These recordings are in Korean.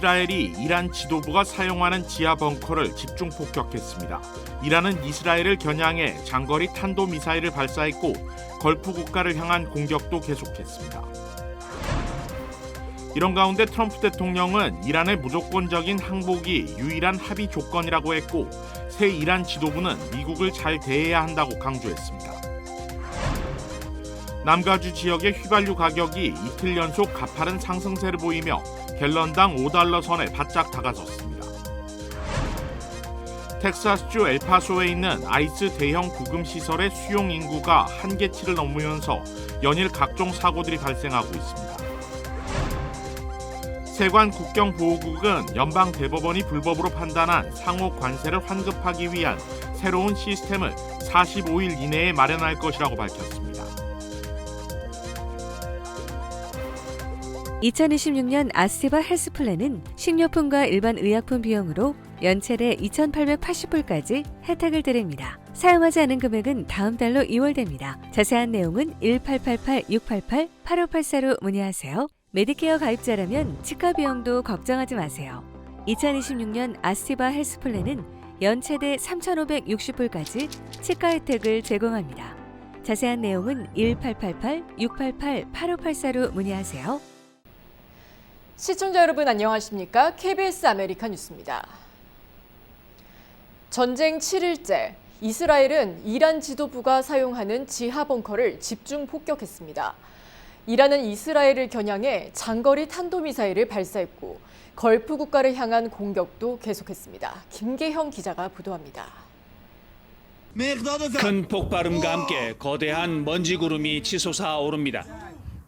이스라엘이 이란 지도부가 사용하는 지하 벙커를 집중 폭격했습니다. 이란은 이스라엘을 겨냥해 장거리 탄도미사일을 발사했고 걸프 국가를 향한 공격도 계속했습니다. 이런 가운데 트럼프 대통령은 이란의 무조건적인 항복이 유일한 합의 조건이라고 했고 새 이란 지도부는 미국을 잘 대해야 한다고 강조했습니다. 남가주 지역의 휘발유 가격이 이틀 연속 가파른 상승세를 보이며 갤런당 $5 선에 바짝 다가섰습니다. 텍사스주 엘파소에 있는 아이스 대형 구금 시설의 수용 인구가 한계치를 넘으면서 연일 각종 사고들이 발생하고 있습니다. 세관 국경보호국은 연방 대법원이 불법으로 판단한 상호 관세를 환급하기 위한 새로운 시스템을 45일 이내에 마련할 것이라고 밝혔습니다. 2026년 아스테바 헬스플랜은 식료품과 일반 의약품 비용으로 연체대 2,880불까지 혜택을 드립니다. 사용하지 않은 금액은 다음 달로 2월됩니다. 자세한 내용은 1888-688-8584로 문의하세요. 메디케어 가입자라면 치과 비용도 걱정하지 마세요. 2026년 아스티바 헬스플랜은 연체대 3,560불까지 치과 혜택을 제공합니다. 자세한 내용은 1888-688-8584로 문의하세요. 시청자 여러분 안녕하십니까? KBS 아메리카 뉴스입니다. 전쟁 7일째, 이스라엘은 이란 지도부가 사용하는 지하 벙커를 집중 폭격했습니다. 이란은 이스라엘을 겨냥해 장거리 탄도미사일을 발사했고 걸프 국가를 향한 공격도 계속했습니다. 김계형 기자가 보도합니다. 큰 폭발음과 함께 거대한 먼지 구름이 치솟아 오릅니다.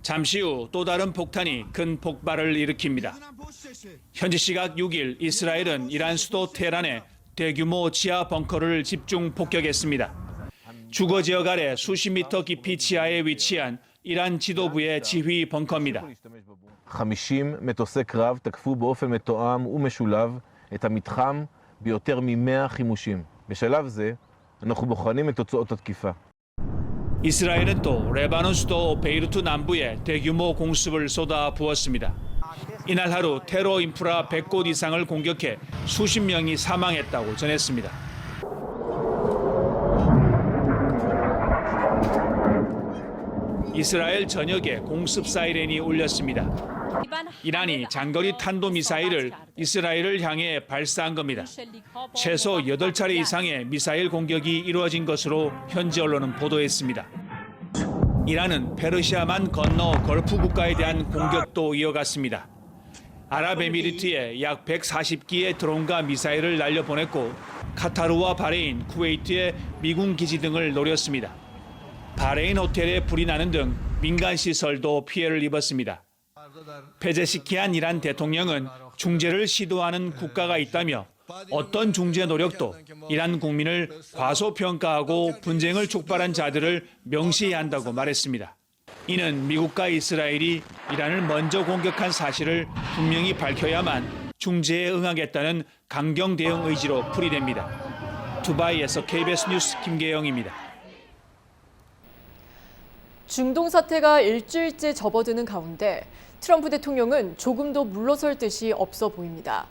잠시 후 또 다른 폭탄이 큰 폭발을 일으킵니다. 현지 시각 6일 이스라엘은 이란 수도 테헤란에 대규모 지하 벙커를 집중 폭격했습니다. 주거 지역 아래 수십 미터 깊이 지하에 위치한 이란 지도부의 지휘 벙커입니다. 50 מטוסי קרב תקפו באופן מתואם ומשולב את המתחם ביותר מ-100 חימושים. בשלב זה אנחנו בוחנים את תוצאות התקיפה. 이스라엘은 또 레바논 수도 베이루트 남부에 대규모 공습을 쏟아부었습니다. 이날 하루 테러 인프라 100곳 이상을 공격해 수십 명이 사망했다고 전했습니다. 이스라엘 전역에 공습 사이렌이 울렸습니다. 이란이 장거리 탄도미사일을 이스라엘을 향해 발사한 겁니다. 최소 8차례 이상의 미사일 공격이 이루어진 것으로 현지 언론은 보도했습니다. 이란은 페르시아만 건너 걸프 국가에 대한 공격도 이어갔습니다. 아랍에미리트에 약 140기의 드론과 미사일을 날려보냈고 카타르와 바레인, 쿠웨이트의 미군 기지 등을 노렸습니다. 바레인 호텔에 불이 나는 등 민간 시설도 피해를 입었습니다. 페제시키안 이란 대통령은 중재를 시도하는 국가가 있다며 어떤 중재 노력도 이란 국민을 과소평가하고 분쟁을 촉발한 자들을 명시해야 한다고 말했습니다. 이는 미국과 이스라엘이 이란을 먼저 공격한 사실을 분명히 밝혀야만 중재에 응하겠다는 강경 대응 의지로 풀이됩니다. 두바이에서 KBS 뉴스 김계영입니다. 중동 사태가 일주일째 접어드는 가운데 트럼프 대통령은 조금도 물러설 듯이 없어 보입니다.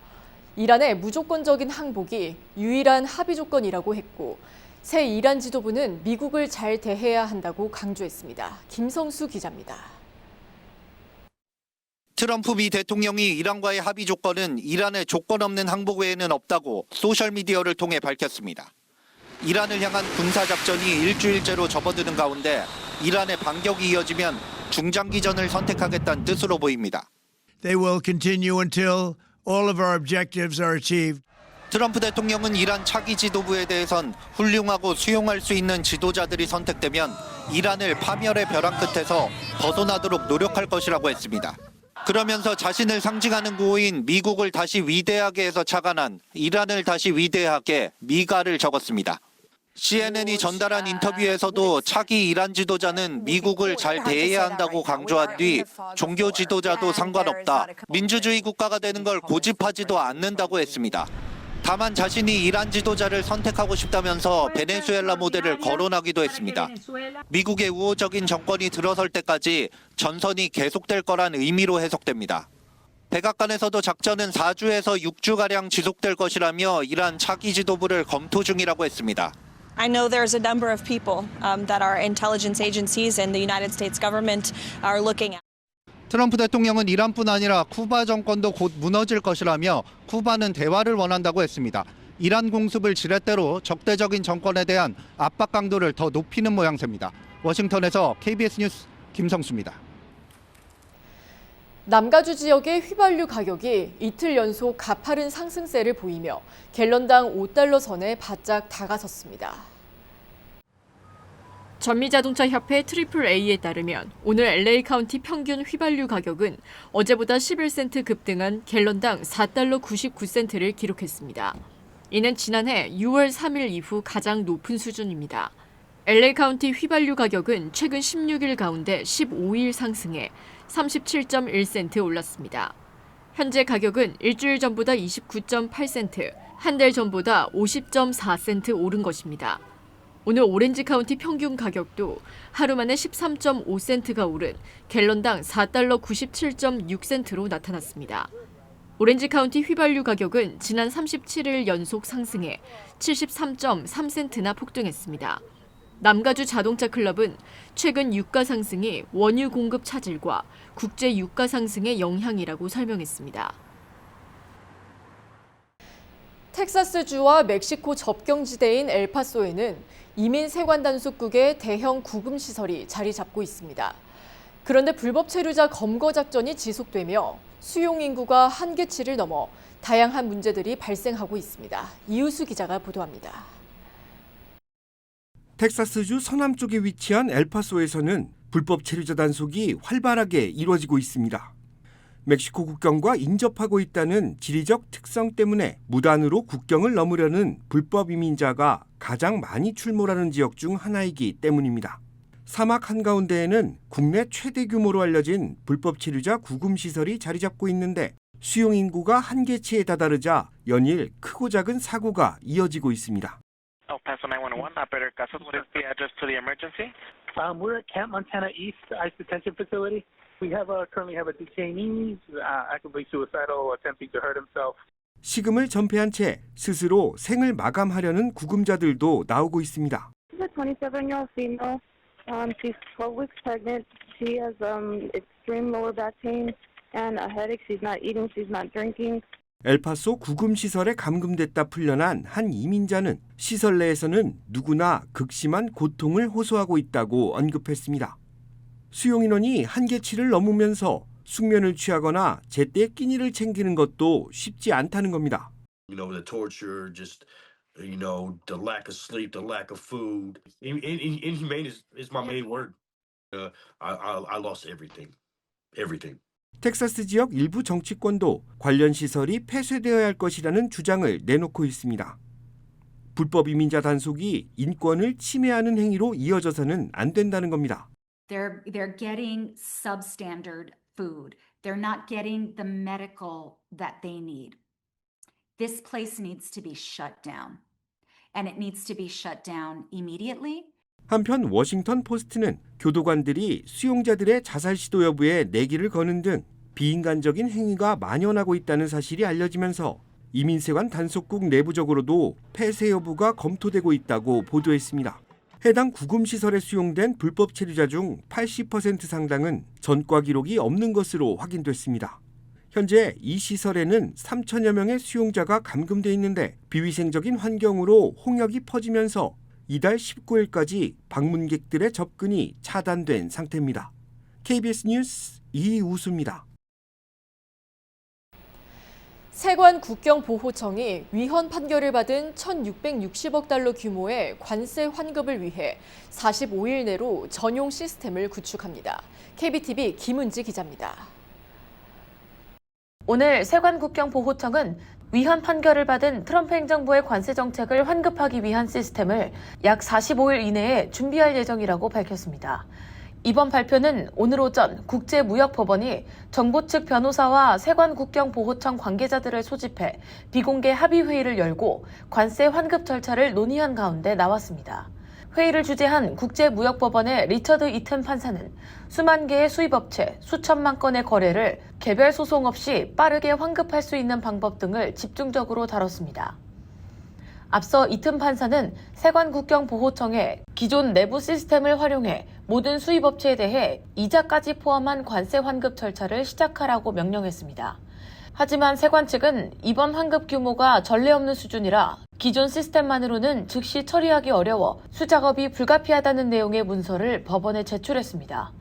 이란의 무조건적인 항복이 유일한 합의 조건이라고 했고 새 이란 지도부는 미국을 잘 대해야 한다고 강조했습니다. 김성수 기자입니다. 트럼프 미 대통령이 이란과의 합의 조건은 이란의 조건 없는 항복 외에는 없다고 소셜미디어를 통해 밝혔습니다. 이란을 향한 군사작전이 일주일째로 접어드는 가운데 이란의 반격이 이어지면 중장기전을 선택하겠다는 뜻으로 보입니다. They will continue until all of our objectives are achieved. 트럼프 대통령은 이란 차기 지도부에 대해선 훌륭하고 수용할 수 있는 지도자들이 선택되면 이란을 파멸의 벼랑 끝에서 벗어나도록 노력할 것이라고 했습니다. 그러면서 자신을 상징하는 구호인 미국을 다시 위대하게 해서 착안한 이란을 다시 위대하게 미가를 적었습니다. CNN이 전달한 인터뷰에서도 차기 이란 지도자는 미국을 잘 대해야 한다고 강조한 뒤 종교 지도자도 상관없다, 민주주의 국가가 되는 걸 고집하지도 않는다고 했습니다. 다만 자신이 이란 지도자를 선택하고 싶다면서 베네수엘라 모델을 거론하기도 했습니다. 미국의 우호적인 정권이 들어설 때까지 전선이 계속될 거란 의미로 해석됩니다. 백악관에서도 작전은 4주에서 6주가량 지속될 것이라며 이란 차기 지도부를 검토 중이라고 했습니다. I know there's a number of people that our intelligence agencies and the United States government are looking at. 트럼프 대통령은 이란뿐 아니라 쿠바 정권도 곧 무너질 것이라며 쿠바는 대화를 원한다고 했습니다. 이란 공습을 지렛대로 적대적인 정권에 대한 압박 강도를 더 높이는 모양새입니다. 워싱턴에서 KBS 뉴스 김성수입니다. 남가주 지역의 휘발유 가격이 이틀 연속 가파른 상승세를 보이며 갤런당 5달러 선에 바짝 다가섰습니다. 전미자동차협회 AAA에 따르면 오늘 LA 카운티 평균 휘발유 가격은 어제보다 11센트 급등한 갤런당 4달러 99센트를 기록했습니다. 이는 지난해 6월 3일 이후 가장 높은 수준입니다. LA 카운티 휘발유 가격은 최근 16일 가운데 15일 상승해 37.1센트 올랐습니다. 현재 가격은 일주일 전보다 29.8센트, 한 달 전보다 50.4센트 오른 것입니다. 오늘 오렌지 카운티 평균 가격도 하루 만에 13.5센트가 오른 갤런당 4달러 97.6센트로 나타났습니다. 오렌지 카운티 휘발유 가격은 지난 37일 연속 상승해 73.3센트나 폭등했습니다. 남가주 자동차 클럽은 최근 유가 상승이 원유 공급 차질과 국제 유가 상승의 영향이라고 설명했습니다. 텍사스주와 멕시코 접경지대인 엘파소에는 이민 세관 단속국의 대형 구금 시설이 자리 잡고 있습니다. 그런데 불법 체류자 검거 작전이 지속되며 수용 인구가 한계치를 넘어 다양한 문제들이 발생하고 있습니다. 이우수 기자가 보도합니다. 텍사스주 서남쪽에 위치한 엘파소에서는 불법 체류자 단속이 활발하게 이루어지고 있습니다. 멕시코 국경과 인접하고 있다는 지리적 특성 때문에 무단으로 국경을 넘으려는 불법 이민자가 가장 많이 출몰하는 지역 중 하나이기 때문입니다. 사막 한가운데에는 국내 최대 규모로 알려진 불법 체류자 구금 시설이 자리 잡고 있는데 수용 인구가 한계치에 다다르자 연일 크고 작은 사고가 이어지고 있습니다. El Paso 911, operator Casas, what is the address to the emergency? We're at Camp Montana East ICE Detention Facility. We currently have a detainee actively suicidal, attempting to hurt himself. 식음을 전폐한 채 스스로 생을 마감하려는 구금자들도 나오고 있습니다. She's a 27-year-old female. She's 12 weeks pregnant. She has extreme lower back pain and a headache. She's not eating. She's not drinking. 엘파소 구금시설에 감금됐다 풀려난 한 이민자는 시설 내에서는 누구나 극심한 고통을 호소하고 있다고 언급했습니다. 수용 인원이 한계치를 넘으면서 숙면을 취하거나 제때 끼니를 챙기는 것도 쉽지 않다는 겁니다. The torture, the lack of sleep, the lack of food. Inhumane is my main word. I lost everything. 텍사스 지역 일부 정치권도 관련 시설이 폐쇄되어야 할 것이라는 주장을 내놓고 있습니다. 불법 이민자 단속이 인권을 침해하는 행위로 이어져서는 안 된다는 겁니다. They're getting substandard food. They're not getting the medical that they need. This place needs to be shut down. And it needs to be shut down immediately. 한편 워싱턴 포스트는 교도관들이 수용자들의 자살 시도 여부에 내기를 거는 등 비인간적인 행위가 만연하고 있다는 사실이 알려지면서 이민세관 단속국 내부적으로도 폐쇄 여부가 검토되고 있다고 보도했습니다. 해당 구금시설에 수용된 불법 체류자 중 80% 상당은 전과 기록이 없는 것으로 확인됐습니다. 현재 이 시설에는 3천여 명의 수용자가 감금돼 있는데 비위생적인 환경으로 홍역이 퍼지면서 이달 19일까지 방문객들의 접근이 차단된 상태입니다. KBS 뉴스 이우수입니다. 세관 국경보호청이 위헌 판결을 받은 1,660억 달러 규모의 관세 환급을 위해 45일 내로 전용 시스템을 구축합니다. KBTV 김은지 기자입니다. 오늘 세관 국경보호청은 위헌 판결을 받은 트럼프 행정부의 관세 정책을 환급하기 위한 시스템을 약 45일 이내에 준비할 예정이라고 밝혔습니다. 이번 발표는 오늘 오전 국제무역법원이 정부 측 변호사와 세관 국경보호청 관계자들을 소집해 비공개 합의회의를 열고 관세 환급 절차를 논의한 가운데 나왔습니다. 회의를 주재한 국제무역법원의 리처드 이튼 판사는 수만 개의 수입업체, 수천만 건의 거래를 개별 소송 없이 빠르게 환급할 수 있는 방법 등을 집중적으로 다뤘습니다. 앞서 이튼 판사는 세관국경보호청에 기존 내부 시스템을 활용해 모든 수입업체에 대해 이자까지 포함한 관세 환급 절차를 시작하라고 명령했습니다. 하지만 세관 측은 이번 환급 규모가 전례 없는 수준이라 기존 시스템만으로는 즉시 처리하기 어려워 수작업이 불가피하다는 내용의 문서를 법원에 제출했습니다.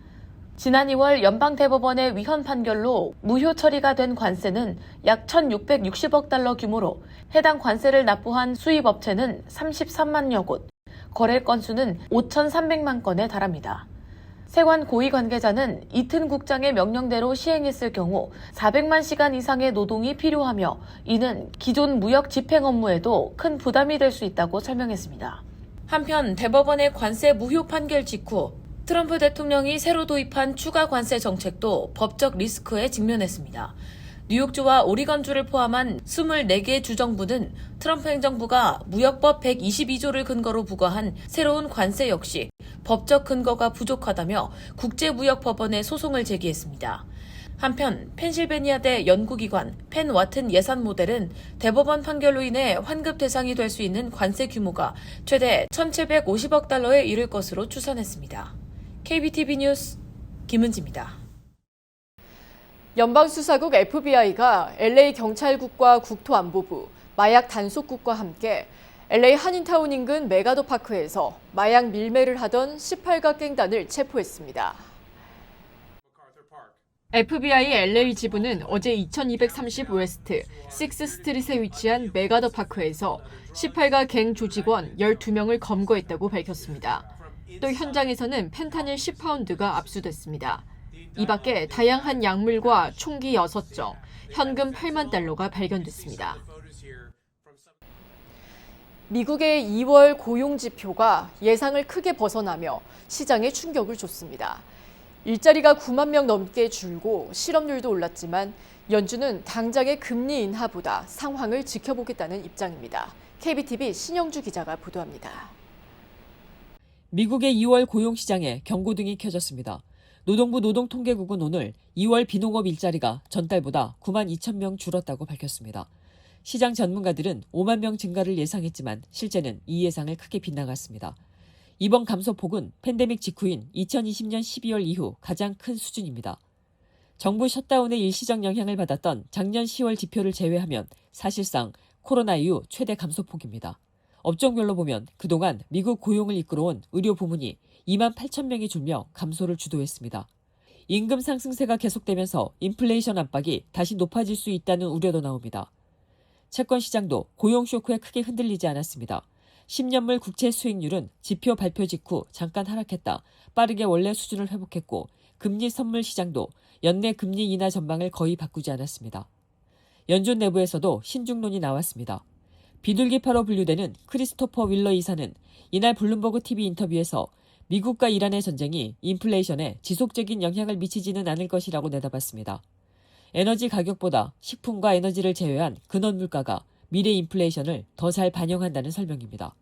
지난 2월 연방대법원의 위헌 판결로 무효 처리가 된 관세는 약 1,660억 달러 규모로 해당 관세를 납부한 수입업체는 33만여 곳, 거래 건수는 5,300만 건에 달합니다. 세관 고위 관계자는 이튼 국장의 명령대로 시행했을 경우 400만 시간 이상의 노동이 필요하며 이는 기존 무역 집행 업무에도 큰 부담이 될 수 있다고 설명했습니다. 한편 대법원의 관세 무효 판결 직후 트럼프 대통령이 새로 도입한 추가 관세 정책도 법적 리스크에 직면했습니다. 뉴욕주와 오리건주를 포함한 24개 주정부는 트럼프 행정부가 무역법 122조를 근거로 부과한 새로운 관세 역시 법적 근거가 부족하다며 국제무역법원에 소송을 제기했습니다. 한편 펜실베니아대 연구기관 펜와튼 예산 모델은 대법원 판결로 인해 환급 대상이 될 수 있는 관세 규모가 최대 1,750억 달러에 이를 것으로 추산했습니다. KBTV 뉴스 김은지입니다. 연방수사국 FBI가 LA 경찰국과 국토안보부, 마약 단속국과 함께 LA 한인타운 인근 메가더 파크에서 마약 밀매를 하던 18가 갱단을 체포했습니다. FBI LA 지부는 어제 2230 웨스트 6스트릿에 위치한 메가더 파크에서 18가 갱 조직원 12명을 검거했다고 밝혔습니다. 또 현장에서는 펜타닐 10파운드가 압수됐습니다. 이 밖에 다양한 약물과 총기 6정, 현금 8만 달러가 발견됐습니다. 미국의 2월 고용 지표가 예상을 크게 벗어나며 시장에 충격을 줬습니다. 일자리가 9만 명 넘게 줄고 실업률도 올랐지만 연준은 당장의 금리 인하보다 상황을 지켜보겠다는 입장입니다. KBTV 신영주 기자가 보도합니다. 미국의 2월 고용시장에 경고등이 켜졌습니다. 노동부 노동통계국은 오늘 2월 비농업 일자리가 전달보다 9만 2천 명 줄었다고 밝혔습니다. 시장 전문가들은 5만 명 증가를 예상했지만 실제는 이 예상을 크게 빗나갔습니다. 이번 감소폭은 팬데믹 직후인 2020년 12월 이후 가장 큰 수준입니다. 정부 셧다운의 일시적 영향을 받았던 작년 10월 지표를 제외하면 사실상 코로나 이후 최대 감소폭입니다. 업종별로 보면 그동안 미국 고용을 이끌어온 의료 부문이 2만 8천 명이 줄며 감소를 주도했습니다. 임금 상승세가 계속되면서 인플레이션 압박이 다시 높아질 수 있다는 우려도 나옵니다. 채권 시장도 고용 쇼크에 크게 흔들리지 않았습니다. 10년물 국채 수익률은 지표 발표 직후 잠깐 하락했다 빠르게 원래 수준을 회복했고 금리 선물 시장도 연내 금리 인하 전망을 거의 바꾸지 않았습니다. 연준 내부에서도 신중론이 나왔습니다. 비둘기파로 분류되는 크리스토퍼 윌러 이사는 이날 블룸버그 TV 인터뷰에서 미국과 이란의 전쟁이 인플레이션에 지속적인 영향을 미치지는 않을 것이라고 내다봤습니다. 에너지 가격보다 식품과 에너지를 제외한 근원 물가가 미래 인플레이션을 더 잘 반영한다는 설명입니다.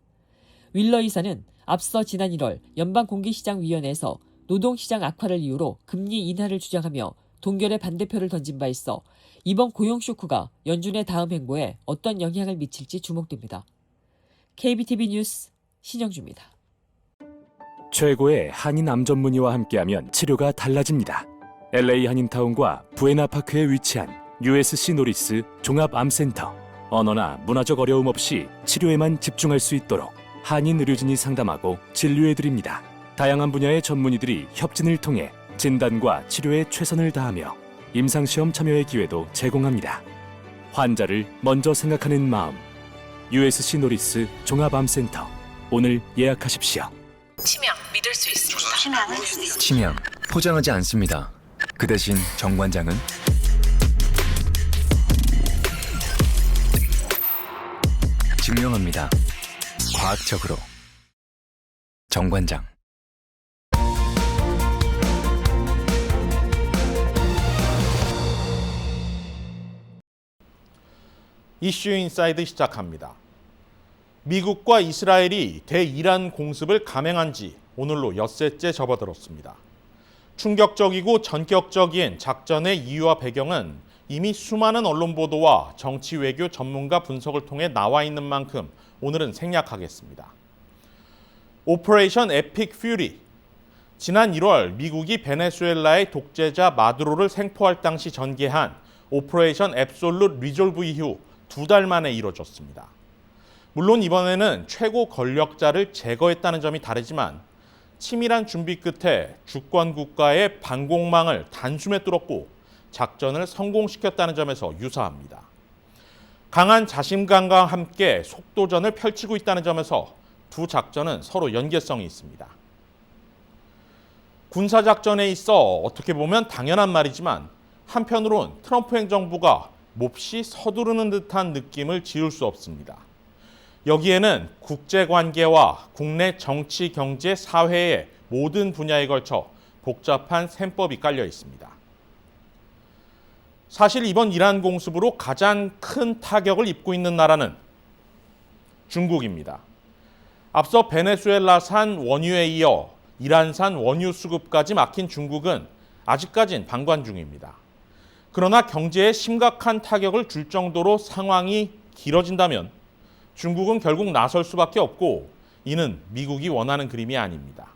윌러 이사는 앞서 지난 1월 연방공기시장위원회에서 노동시장 악화를 이유로 금리 인하를 주장하며 동결의 반대표를 던진 바 있어 이번 고용 쇼크가 연준의 다음 행보에 어떤 영향을 미칠지 주목됩니다. KBTV 뉴스 신영주입니다. 최고의 한인 암 전문의와 함께하면 치료가 달라집니다. LA 한인타운과 부에나파크에 위치한 USC 노리스 종합암센터. 언어나 문화적 어려움 없이 치료에만 집중할 수 있도록 한인 의료진이 상담하고 진료해드립니다. 다양한 분야의 전문의들이 협진을 통해 진단과 치료에 최선을 다하며 임상시험 참여의 기회도 제공합니다. 환자를 먼저 생각하는 마음. USC 노리스 종합암센터. 오늘 예약하십시오. 치명 믿을 수 있습니다. 치명 포장하지 않습니다. 그 대신 정관장은 증명합니다. 과학적으로. 정관장. 이슈 인사이드 시작합니다. 미국과 이스라엘이 대이란 공습을 감행한 지 오늘로 엿새째 접어들었습니다. 충격적이고 전격적인 작전의 이유와 배경은 이미 수많은 언론 보도와 정치 외교 전문가 분석을 통해 나와 있는 만큼 오늘은 생략하겠습니다. 오퍼레이션 에픽 퓨리. 지난 1월 미국이 베네수엘라의 독재자 마두로를 생포할 당시 전개한 오퍼레이션 앱솔루트 리졸브 이후 2달 만에 이뤄졌습니다. 물론 이번에는 최고 권력자를 제거했다는 점이 다르지만 치밀한 준비 끝에 주권 국가의 반공망을 단숨에 뚫었고 작전을 성공시켰다는 점에서 유사합니다. 강한 자신감과 함께 속도전을 펼치고 있다는 점에서 두 작전은 서로 연계성이 있습니다. 군사작전에 있어 어떻게 보면 당연한 말이지만 한편으론 트럼프 행정부가 몹시 서두르는 듯한 느낌을 지울 수 없습니다. 여기에는 국제관계와 국내 정치, 경제, 사회의 모든 분야에 걸쳐 복잡한 셈법이 깔려 있습니다. 사실 이번 이란 공습으로 가장 큰 타격을 입고 있는 나라는 중국입니다. 앞서 베네수엘라산 원유에 이어 이란산 원유 수급까지 막힌 중국은 아직까진 방관 중입니다. 그러나 경제에 심각한 타격을 줄 정도로 상황이 길어진다면 중국은 결국 나설 수밖에 없고 이는 미국이 원하는 그림이 아닙니다.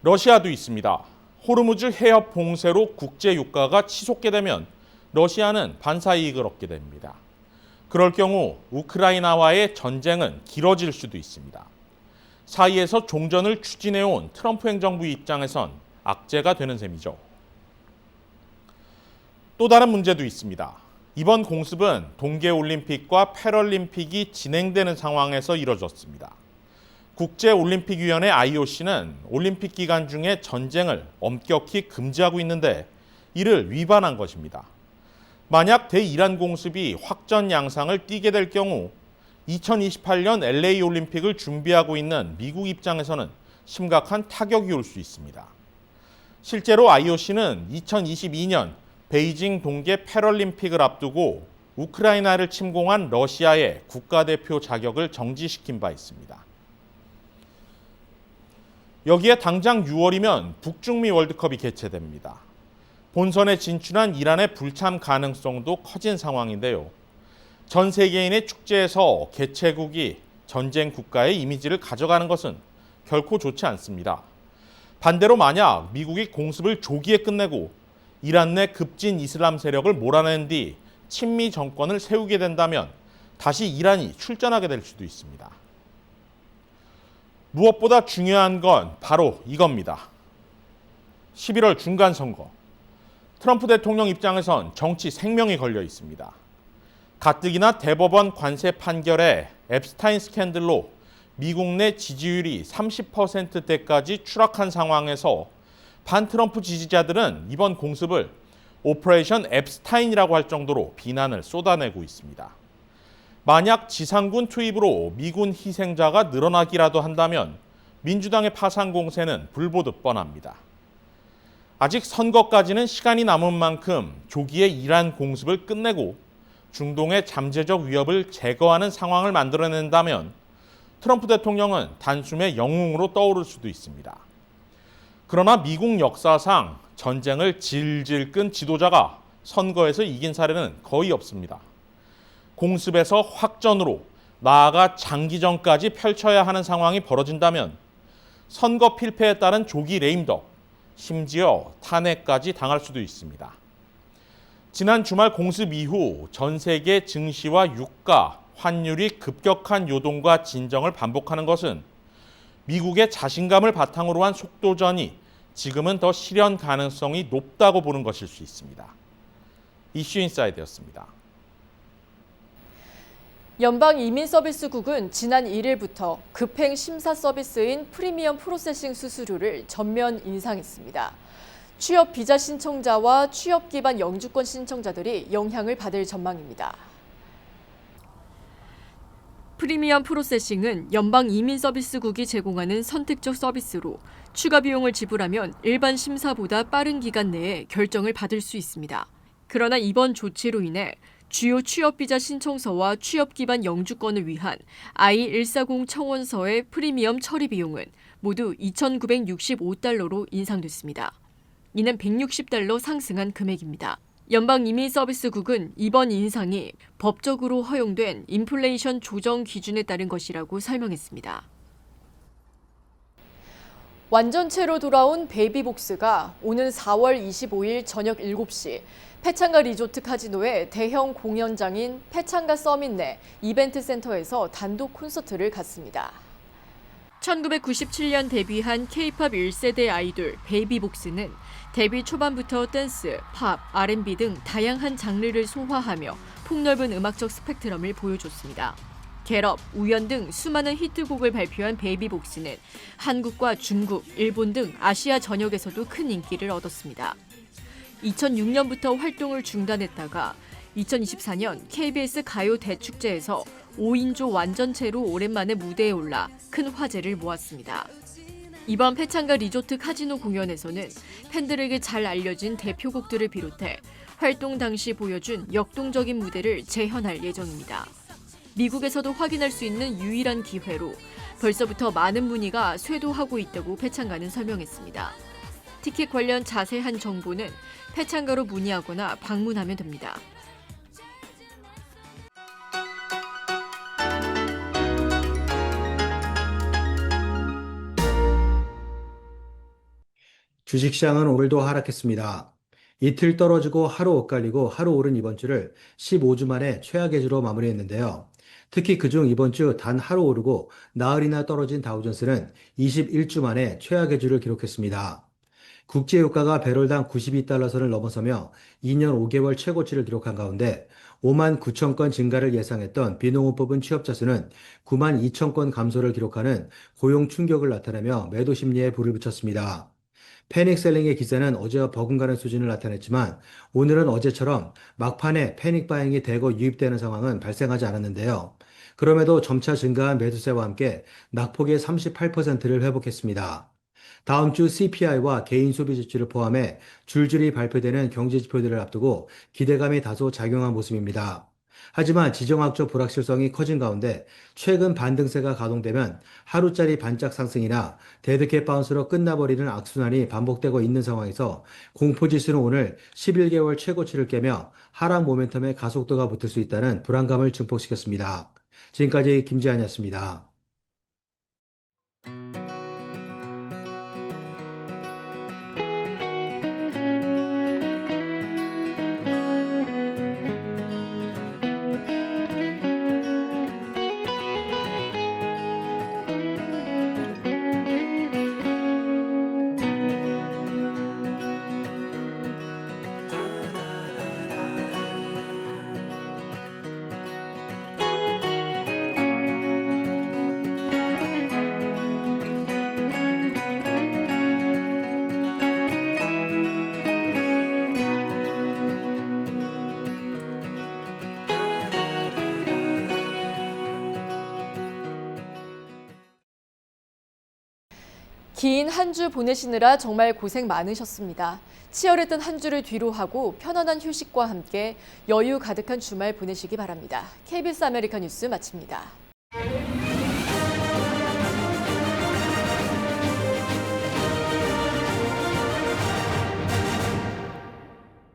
러시아도 있습니다. 호르무즈 해협 봉쇄로 국제 유가가 치솟게 되면 러시아는 반사이익을 얻게 됩니다. 그럴 경우 우크라이나와의 전쟁은 길어질 수도 있습니다. 사이에서 종전을 추진해온 트럼프 행정부 입장에선 악재가 되는 셈이죠. 또 다른 문제도 있습니다. 이번 공습은 동계올림픽과 패럴림픽이 진행되는 상황에서 이뤄졌습니다. 국제올림픽위원회 IOC는 올림픽 기간 중에 전쟁을 엄격히 금지하고 있는데 이를 위반한 것입니다. 만약 대이란 공습이 확전 양상을 띠게 될 경우 2028년 LA 올림픽을 준비하고 있는 미국 입장에서는 심각한 타격이 올 수 있습니다. 실제로 IOC는 2022년 베이징 동계 패럴림픽을 앞두고 우크라이나를 침공한 러시아의 국가대표 자격을 정지시킨 바 있습니다. 여기에 당장 6월이면 북중미 월드컵이 개최됩니다. 본선에 진출한 이란의 불참 가능성도 커진 상황인데요. 전 세계인의 축제에서 개최국이 전쟁 국가의 이미지를 가져가는 것은 결코 좋지 않습니다. 반대로 만약 미국이 공습을 조기에 끝내고 이란 내 급진 이슬람 세력을 몰아낸 뒤 친미 정권을 세우게 된다면 다시 이란이 출전하게 될 수도 있습니다. 무엇보다 중요한 건 바로 이겁니다. 11월 중간선거. 트럼프 대통령 입장에선 정치 생명이 걸려 있습니다. 가뜩이나 대법원 관세 판결에 앱스타인 스캔들로 미국 내 지지율이 30%대까지 추락한 상황에서 반트럼프 지지자들은 이번 공습을 오퍼레이션 앱스타인이라고 할 정도로 비난을 쏟아내고 있습니다. 만약 지상군 투입으로 미군 희생자가 늘어나기라도 한다면 민주당의 파상 공세는 불보듯 뻔합니다. 아직 선거까지는 시간이 남은 만큼 조기에 이란 공습을 끝내고 중동의 잠재적 위협을 제거하는 상황을 만들어낸다면 트럼프 대통령은 단숨에 영웅으로 떠오를 수도 있습니다. 그러나 미국 역사상 전쟁을 질질 끈 지도자가 선거에서 이긴 사례는 거의 없습니다. 공습에서 확전으로 나아가 장기전까지 펼쳐야 하는 상황이 벌어진다면 선거 필패에 따른 조기 레임덕, 심지어 탄핵까지 당할 수도 있습니다. 지난 주말 공습 이후 전 세계 증시와 유가, 환율이 급격한 요동과 진정을 반복하는 것은 미국의 자신감을 바탕으로 한 속도전이 지금은 더 실현 가능성이 높다고 보는 것일 수 있습니다. 이슈인사이드였습니다. 연방이민서비스국은 지난 1일부터 급행 심사 서비스인 프리미엄 프로세싱 수수료를 전면 인상했습니다. 취업 비자 신청자와 취업 기반 영주권 신청자들이 영향을 받을 전망입니다. 프리미엄 프로세싱은 연방이민서비스국이 제공하는 선택적 서비스로 추가 비용을 지불하면 일반 심사보다 빠른 기간 내에 결정을 받을 수 있습니다. 그러나 이번 조치로 인해 주요 취업비자 신청서와 취업 기반 영주권을 위한 I-140 청원서의 프리미엄 처리 비용은 모두 2,965달러로 인상됐습니다. 이는 160달러 상승한 금액입니다. 연방이민서비스국은 이번 인상이 법적으로 허용된 인플레이션 조정 기준에 따른 것이라고 설명했습니다. 완전체로 돌아온 베이비복스가 오는 4월 25일 저녁 7시 페창가 리조트 카지노의 대형 공연장인 페창가 서밋 내 이벤트 센터에서 단독 콘서트를 갖습니다. 1997년 데뷔한 K-팝 1세대 아이돌 베이비복스는 데뷔 초반부터 댄스, 팝, R&B 등 다양한 장르를 소화하며 폭넓은 음악적 스펙트럼을 보여줬습니다. 겟업, 우연 등 수많은 히트곡을 발표한 베이비복스는 한국과 중국, 일본 등 아시아 전역에서도 큰 인기를 얻었습니다. 2006년부터 활동을 중단했다가 2024년 KBS 가요 대축제에서 5인조 완전체로 오랜만에 무대에 올라 큰 화제를 모았습니다. 이번 페창가 리조트 카지노 공연에서는 팬들에게 잘 알려진 대표곡들을 비롯해 활동 당시 보여준 역동적인 무대를 재현할 예정입니다. 미국에서도 확인할 수 있는 유일한 기회로 벌써부터 많은 문의가 쇄도하고 있다고 페창가는 설명했습니다. 티켓 관련 자세한 정보는 페창가로 문의하거나 방문하면 됩니다. 주식시장은 오늘도 하락했습니다. 이틀 떨어지고 하루 엇갈리고 하루 오른 이번 주를 15주 만에 최악의 주로 마무리했는데요. 특히 그중 이번 주 단 하루 오르고 나흘이나 떨어진 다우존스는 21주 만에 최악의 주를 기록했습니다. 국제유가가 배럴당 92달러 선을 넘어서며 2년 5개월 최고치를 기록한 가운데 5만 9천 건 증가를 예상했던 비농업 부분 취업자 수는 9만 2천 건 감소를 기록하는 고용 충격을 나타내며 매도 심리에 불을 붙였습니다. 패닉셀링의 기세는 어제와 버금가는 수준을 나타냈지만 오늘은 어제처럼 막판에 패닉바잉이 대거 유입되는 상황은 발생하지 않았는데요. 그럼에도 점차 증가한 매수세와 함께 낙폭의 38%를 회복했습니다. 다음 주 CPI와 개인 소비 지출을 포함해 줄줄이 발표되는 경제 지표들을 앞두고 기대감이 다소 작용한 모습입니다. 하지만 지정학적 불확실성이 커진 가운데 최근 반등세가 가동되면 하루짜리 반짝 상승이나 데드캣 바운스로 끝나버리는 악순환이 반복되고 있는 상황에서 공포지수는 오늘 11개월 최고치를 깨며 하락 모멘텀에 가속도가 붙을 수 있다는 불안감을 증폭시켰습니다. 지금까지 김지한이었습니다. 긴 한 주 보내시느라 정말 고생 많으셨습니다. 치열했던 한 주를 뒤로하고 편안한 휴식과 함께 여유 가득한 주말 보내시기 바랍니다. KBS 아메리카 뉴스 마칩니다.